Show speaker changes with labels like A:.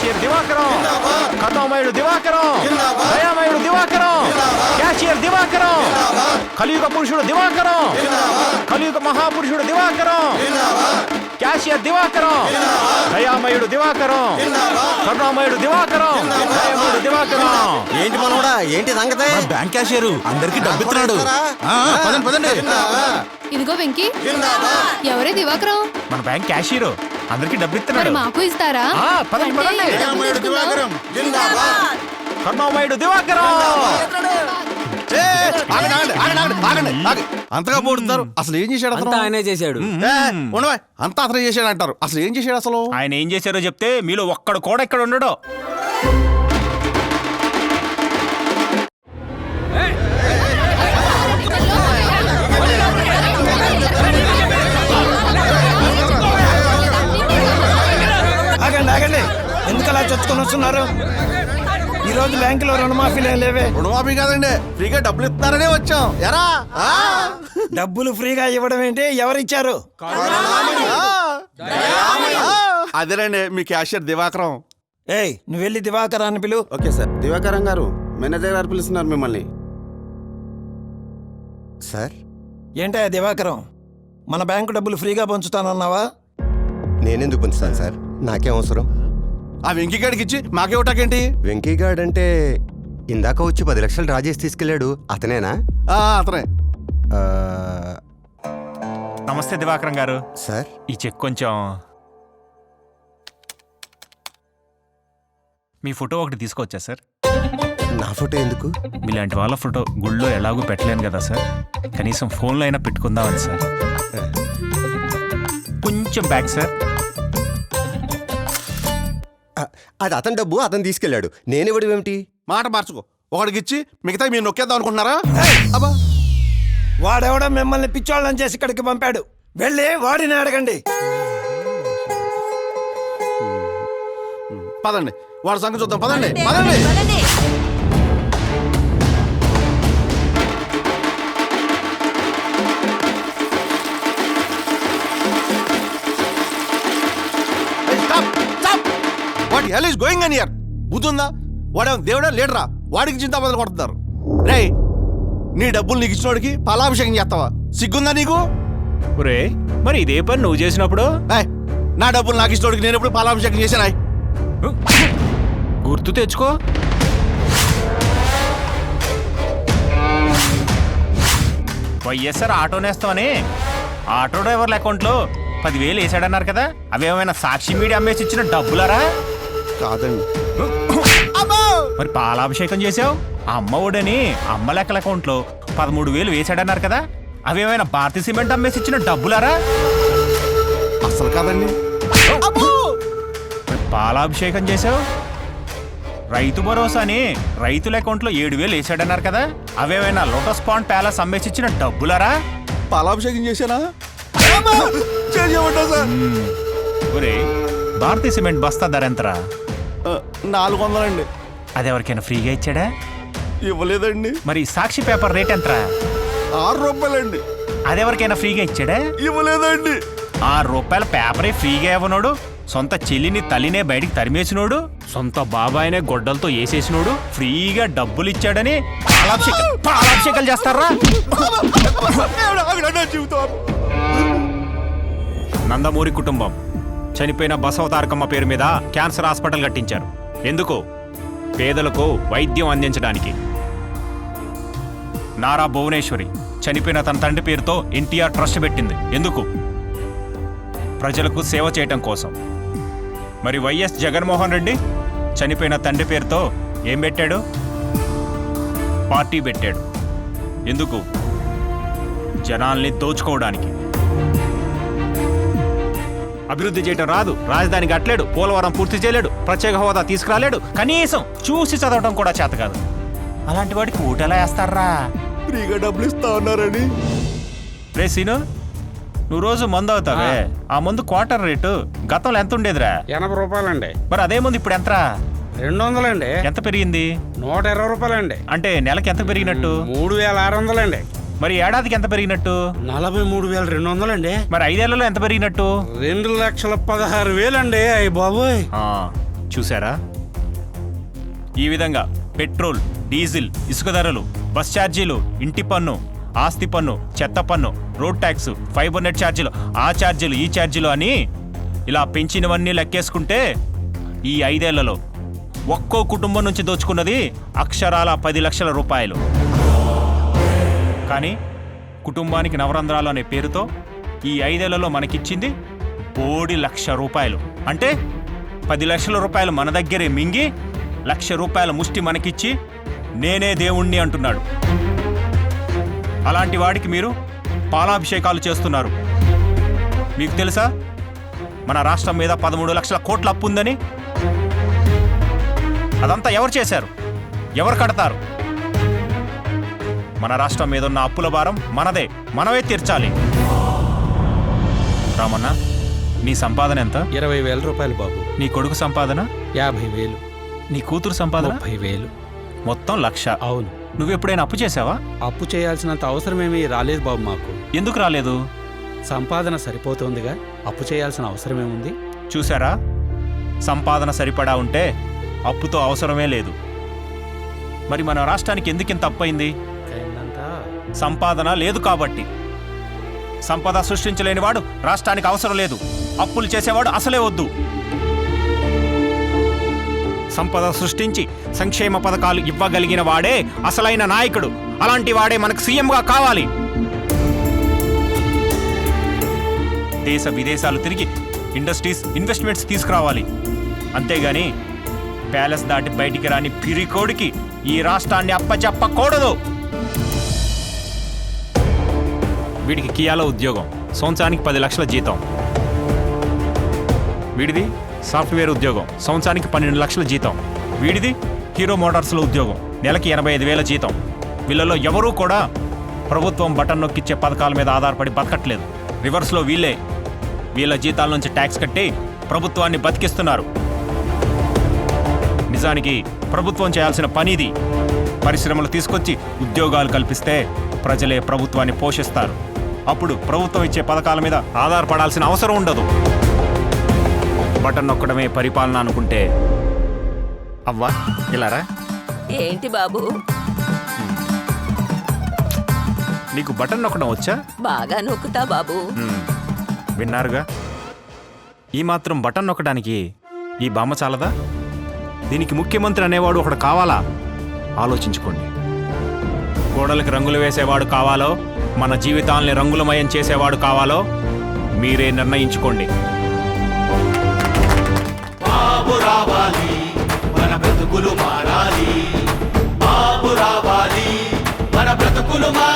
A: Cashier Divakaram, కథామయుడు Divakaram, దయామయుడు Divakaram, cashier Divakaram, కలియుగ పురుషుడు దివాకరం, కలియుగ మహాపురుషుడు దివాకరం, క్యాషియర్ దివాకరం, దయామయుడు దివాకరం, కరుణామయుడు దివాకరం, దయామయుడు దివాకరం.
B: ఏంటి మనోడా, ఏంటి సంగతి?
C: బ్యాంక్ క్యాషియర్ అందరికి డబ్బిస్తున్నాడు. పదండి.
D: ఇదిగో వెంకీ, ఎవరే దివాకరం?
A: మన బ్యాంక్ క్యాషియర్ అందరికి డబ్బు
D: మరి
A: ఇస్తున్నాడు.
D: మాకు ఇస్తారా?
A: పదండి పదండి.
D: డబ్బులు తీసుకుందాం.
A: కరుణామయుడు దివాకరం.
C: అంతగా పోడుతారు. అసలు ఏం చేశాడు అతను?
B: ఆయనే చేశాడు.
C: ఉండవా, అంతా అతనే చేశాడు అంటారు. అసలు ఏం చేశాడు అసలు?
A: ఆయన ఏం చేశారో చెప్తే మీలో ఒక్కడు కూడా ఇక్కడ ఉండడు.
E: ఆగండి, ఎందుకు అలా చొచ్చుకొని వస్తున్నారు? ఈ రోజు బ్యాంకులో రుణమాఫీలే లేవే.
C: రుణమాఫీ కాదండి, ఫ్రీగా డబ్బులు ఇస్తున్నారనే వచ్చాం. ఎరా
E: డబ్బులు ఫ్రీగా ఇవ్వడం ఏంటి? ఎవరిచ్చారు?
C: అదేనండి మీ క్యాషియర్ దివాకరం.
E: ఏయ్, నువ్వు వెళ్ళి దివాకరాన్ని పిలు.
F: Okay sir. దివాకరం గారు, మేనేజర్ గారు పిలుస్తున్నారు మిమ్మల్ని.
G: సార్,
E: ఏంటయ్యా దివాకరం, మన బ్యాంకు డబ్బులు ఫ్రీగా పంచుతానన్నావా?
G: నేనెందుకు పంచుతాను సార్? నాకేం అవసరం?
C: ఆ వెంకీగాడికి ఇచ్చి మాకేవటాకేంటి?
G: వెంకీగాడ్ అంటే ఇందాక వచ్చి 10 లక్షలు డ్రా చేసి తీసుకెళ్ళాడు, అతనేనా?
C: అతనే.
G: ఆ,
A: నమస్తే దివాకరం గారు.
G: సార్,
A: ఈ చెక్ కొంచెం మీ ఫోటో ఒకటి తీసుకోవచ్చా సార్?
G: నా ఫోటో ఎందుకు?
A: మీలాంటి వాళ్ళ ఫోటో గుళ్ళో ఎలాగో పెట్టలేను కదా సార్, కనీసం ఫోన్లో అయినా పెట్టుకుందామని సార్. కొంచెం బ్యాక్ సార్.
G: అది అతని డబ్బు, అతను తీసుకెళ్ళాడు. నేనివ్వడం ఏమిటి?
C: మాట మార్చుకో. ఒకడికి ఇచ్చి మిగతా మీరు నొక్కేద్దాం అనుకుంటున్నారా? అబ్బా,
E: వాడెవడో మిమ్మల్ని పిచ్చోళ్ళని చేసి ఇక్కడికి పంపాడు. వెళ్ళి వాడిని అడగండి.
C: పదండి, వాడి సంగతి చూద్దాం. పదండి పదండి. వాట్ హెల్ ఈస్ గోయింగ్ అని ఇయర్? బుద్ధుందా? వాడేమో దేవుడా లీడరా? వాడికి చింత మొదలు కొడుతున్నారు. రే, నీ డబ్బులు నీకు ఇచ్చినోడికి పాలాభిషేకం చేస్తావా? సిగ్గుందా నీకు?
A: ఒరే, మరి ఇదే పని నువ్వు చేసినప్పుడు
C: నా డబ్బులు నాకు ఇచ్చినోడికి నేను ఎప్పుడు పాలాభిషేకం చేశానా?
A: గుర్తు తెచ్చుకో. వైఎస్ఆర్ ఆటో నేస్తామని ఆటో డ్రైవర్ల అకౌంట్లో 10,000 వేసాడన్నారు కదా, అవేమైనా సాక్షి మీడియా అమ్మేసి ఇచ్చిన డబ్బులరా?
C: కాదండి.
A: మరి పాలాభిషేకం చేసావు ఆ అమ్మ ఒడని అమ్మ లెక్కల అకౌంట్లో 13,000 వేసాడన్నారు కదా, అవేమైనా భారతీయ సిమెంట్ అమ్మేసి ఇచ్చిన డబ్బులరా?
C: అసలు కాదండి.
A: మరి పాలాభిషేకం చేసావు రైతు భరోసాని రైతుల అకౌంట్లో 7,000 వేసాడన్నారు కదా, అవేమైనా లోటస్ పాండ్ ప్యాలెస్ అమ్మేసి ఇచ్చిన డబ్బులరా?
C: పాలాభిషేకం చేశానా? సార్,
A: ఒరే, భారతీయ సిమెంట్ బస్తా ధర ఎంతరా?
C: 400 అండి.
A: అది ఎవరికైనా ఫ్రీగా ఇచ్చాడా?
C: ఇవ్వలేదండి.
A: మరి సాక్షి పేపర్ రేట్ ఎంతరా?
C: 6 రూపాయలండి.
A: అది ఎవరికైనా ఫ్రీగా ఇచ్చాడా?
C: ఇవ్వలేదండి.
A: 6 రూపాయల పేపరే ఫ్రీగా ఇవ్వనోడు, సొంత చెల్లిని తల్లినే బయటికి తరిమేసినోడు, సొంత బాబాయినే గొడ్డలతో వేసేసినోడు ఫ్రీగా డబ్బులు ఇచ్చాడని పాలాభిషేకాలు చేస్తారా? నందమూరి కుటుంబం చనిపోయిన బసవతారకమ్మ పేరు మీద క్యాన్సర్ హాస్పిటల్ కట్టించారు. ఎందుకు? పేదలకు వైద్యం అందించడానికి. నారా భువనేశ్వరి చనిపోయిన తన తండ్రి పేరుతో ఎన్టీఆర్ ట్రస్ట్ పెట్టింది. ఎందుకు? ప్రజలకు సేవ చేయటం కోసం. మరి వైఎస్ జగన్మోహన్ రెడ్డి చనిపోయిన తండ్రి పేరుతో ఏం పెట్టాడు? పార్టీ పెట్టాడు. ఎందుకు? జనాల్ని దోచుకోవడానికి. అభివృద్ధి చేయటం రాదు, రాజధాని కట్టలేడు, పోలవరం పూర్తి చేయలేడు, ప్రత్యేక హోదా తీసుకురాలేడు, కనీసం చూసి చదవటం కూడా చేత కాదు. అలాంటి వాడికి ఓటెలా వేస్తారా?
C: ఫ్రీగా డబ్బులు ఇస్తా ఉన్నారని.
A: రే సీను, నువ్వు రోజు మందు అవుతావే, ఆ మందు క్వార్టర్ రేటు గతంలో ఎంత ఉండేదిరా?
H: 80 రూపాయలండి.
A: మరి అదే మందు ఇప్పుడు ఎంతరా?
H: 200 అండి.
A: ఎంత పెరిగింది?
H: 120 రూపాయలండి.
A: అంటే నెలకి ఎంత పెరిగినట్టు?
H: 3,600 అండి.
A: మరి ఏడాదికి ఎంత పెరిగినట్టు?
H: 43,200 అండి.
A: మరి 5 ఏళ్లలో ఎంత పెరిగినట్టు?
H: 2,16,000 అండి. అయ్య బాబోయ్.
A: చూసారా? ఈ విధంగా పెట్రోల్, డీజిల్, ఇసుక ధరలు, బస్ ఛార్జీలు, ఇంటి పన్ను, ఆస్తి పన్ను, చెత్త పన్ను, రోడ్ ట్యాక్స్, ఫైబర్ నెట్ ఛార్జీలు, ఆ ఛార్జీలు, ఈ ఛార్జీలు అని ఇలా పెంచినవన్నీ లెక్కేసుకుంటే ఈ 5 ఏళ్లలో ఒక్కో కుటుంబం నుంచి దోచుకున్నది అక్షరాల 10 లక్షల రూపాయలు. కానీ కుటుంబానికి నవరంధ్రాలు అనే పేరుతో ఈ 5 ఏళ్లలో మనకిచ్చింది 1,00,000 రూపాయలు. అంటే 10 లక్షల రూపాయలు మన దగ్గరే మింగి 1,00,000 రూపాయల ముష్టి మనకిచ్చి నేనే దేవుణ్ణి అంటున్నాడు. అలాంటి వాడికి మీరు పాలాభిషేకాలు చేస్తున్నారు. మీకు తెలుసా మన రాష్ట్రం మీద 13 లక్షల కోట్ల అప్పు ఉందని? అదంతా ఎవరు చేశారు? ఎవరు కడతారు? మన రాష్ట్రం మీద ఉన్న అప్పుల భారం మనదే, మనమే తీర్చాలి. రామన్న, నీ సంపాదన ఎంత?
H: 20,000 రూపాయలు బాబు.
A: నీ కొడుకు సంపాదన
H: 50,000.
A: నీ కూతురు సంపాదన
H: 30,000.
A: మొత్తం 1,00,000.
H: అవును.
A: నువ్వెప్పుడైనా అప్పు చేసావా?
H: అప్పు చేయాల్సినంత అవసరమేమీ రాలేదు బాబు మాకు.
A: ఎందుకు రాలేదు?
H: సంపాదన సరిపోతుందిగా, అప్పు చేయాల్సిన అవసరమేముంది?
A: చూసారా, సంపాదన సరిపడా ఉంటే అప్పుతో అవసరమే లేదు. మరి మన రాష్ట్రానికి ఎందుకింత అప్పయింది?
H: అయిందంతా
A: సంపాదన లేదు కాబట్టి. సంపద సృష్టించలేనివాడు రాష్ట్రానికి అవసరం లేదు. అప్పులు చేసేవాడు అసలే వద్దు. సంపద సృష్టించి సంక్షేమ పథకాలు ఇవ్వగలిగిన వాడే అసలైన నాయకుడు. అలాంటి వాడే మనకు సీఎంగా కావాలి. దేశ విదేశాలు తిరిగి ఇండస్ట్రీస్, ఇన్వెస్ట్మెంట్స్ తీసుకురావాలి. అంతేగాని ప్యాలెస్ దాటి బయటికి రాని పిరికోడికి ఈ రాష్ట్రాన్ని అప్పచెప్పకూడదు. వీడికి కియాలో ఉద్యోగం, సంవత్సరానికి 10 లక్షల జీతం. వీడిది సాఫ్ట్వేర్ ఉద్యోగం, సంవత్సరానికి 12 లక్షల జీతం. వీడిది హీరో మోటార్స్లో ఉద్యోగం, నెలకి 85,000 జీతం. వీళ్ళలో ఎవరూ కూడా ప్రభుత్వం బటన్ నొక్కిచ్చే పథకాల మీద ఆధారపడి బతకట్లేదు. రివర్స్లో వీళ్ళ జీతాల నుంచి ట్యాక్స్ కట్టి ప్రభుత్వాన్ని బతికిస్తున్నారు. నిజానికి ప్రభుత్వం చేయాల్సిన పనిది. పరిశ్రమలు తీసుకొచ్చి ఉద్యోగాలు కల్పిస్తే ప్రజలే ప్రభుత్వాన్ని పోషిస్తారు. అప్పుడు ప్రభుత్వం ఇచ్చే పథకాల మీద ఆధారపడాల్సిన అవసరం ఉండదు. బటన్ నొక్కడమే పరిపాలన అనుకుంటే అవ్వా, ఇలారా.
I: ఏంటి బాబు?
A: నీకు బటన్ నొక్కడం వచ్చా?
I: బాగా నొక్కుతా బాబు.
A: విన్నారుగా, ఈ మాత్రం బటన్ నొక్కడానికి ఈ బామ్మ చాలదా? దీనికి ముఖ్యమంత్రి అనేవాడు ఒకడు కావాలా? ఆలోచించుకోండి. గోడలకు రంగులు వేసేవాడు కావాలో, మన జీవితాల్ని రంగులమయం చేసేవాడు కావాలో మీరే నిర్ణయించుకోండి.
J: బాబు రావాలి, మన బ్రతుకులు మారాలి. బాబు రావాలి, మన బ్రతుకులు మారాలి.